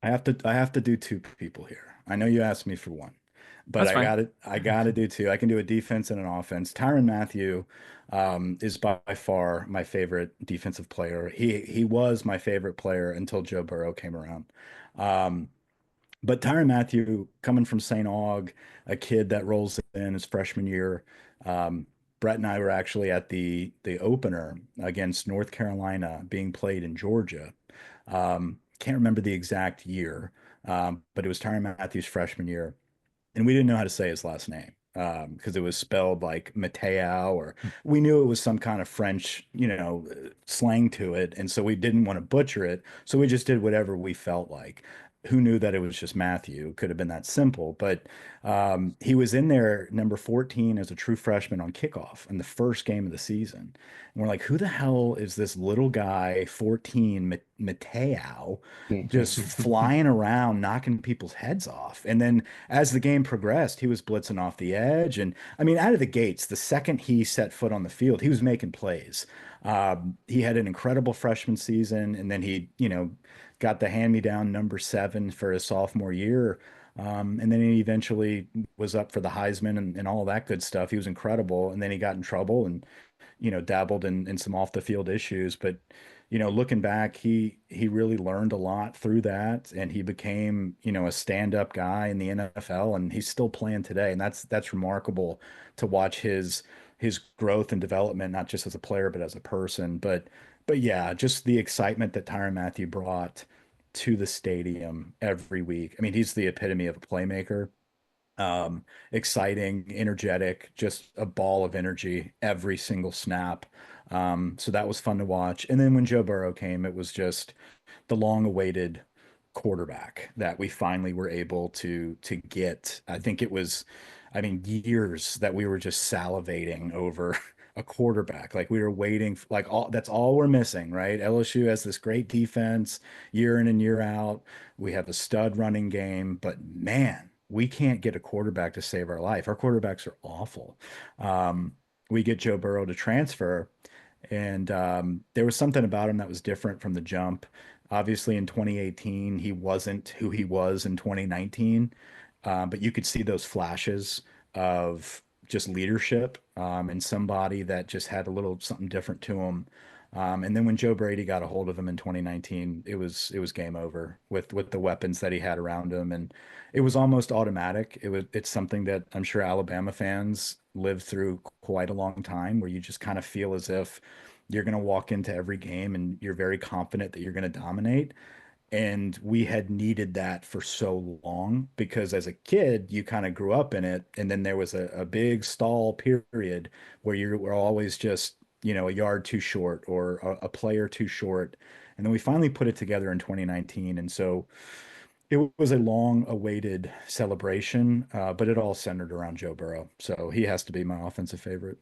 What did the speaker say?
I have to do two people here. I know you asked me for one, but That's fine. I gotta do two. I can do a defense and an offense. Tyrann Mathieu is by far my favorite defensive player. He was my favorite player until Joe Burrow came around. Um, but Tyrann Mathieu, coming from St. Aug, a kid that rolls in his freshman year. Um, Brett and I were actually at the opener against North Carolina being played in Georgia. Can't remember the exact year, but it was Tyrann Mathieu's freshman year, and we didn't know how to say his last name because it was spelled like Mateo, or we knew it was some kind of French, slang to it, and so we didn't want to butcher it, so we just did whatever we felt like. Who knew that it was just Matthew? Could have been that simple, but he was in there number 14 as a true freshman on kickoff in the first game of the season. And we're like, who the hell is this little guy, 14, Mateo, just flying around, knocking people's heads off? And then as the game progressed, he was blitzing off the edge. And I mean, out of the gates, the second he set foot on the field, he was making plays. He had an incredible freshman season, and then he, got the hand-me-down number 7 for his sophomore year. And then he eventually was up for the Heisman and all that good stuff. He was incredible. And then he got in trouble and, dabbled in some off the field issues. But, looking back, he really learned a lot through that, and he became, a stand-up guy in the NFL, and he's still playing today. And that's remarkable to watch his growth and development, not just as a player, but as a person. But yeah, just the excitement that Tyrann Mathieu brought to the stadium every week. I mean, he's the epitome of a playmaker. Exciting, energetic, just a ball of energy every single snap. So that was fun to watch. And then when Joe Burrow came, it was just the long-awaited quarterback that we finally were able to get. I think it was, I mean, years that we were just salivating over a quarterback. Like we were waiting, like all that's all we're missing, right? LSU has this great defense year in and year out. We have a stud running game, but man, we can't get a quarterback to save our life. Our quarterbacks are awful. We get Joe Burrow to transfer, and there was something about him that was different from the jump. Obviously, in 2018, he wasn't who he was in 2019, but you could see those flashes of just leadership and somebody that just had a little something different to him. And then when Joe Brady got a hold of him in 2019, it was game over with the weapons that he had around him, and it was almost automatic. It's something that I'm sure Alabama fans lived through quite a long time, where you just kind of feel as if you're going to walk into every game and you're very confident that you're going to dominate. And we had needed that for so long because as a kid, you kind of grew up in it. And then there was a big stall period where you were always just, a yard too short or a player too short. And then we finally put it together in 2019. And so it was a long awaited celebration, but it all centered around Joe Burrow. So he has to be my offensive favorite.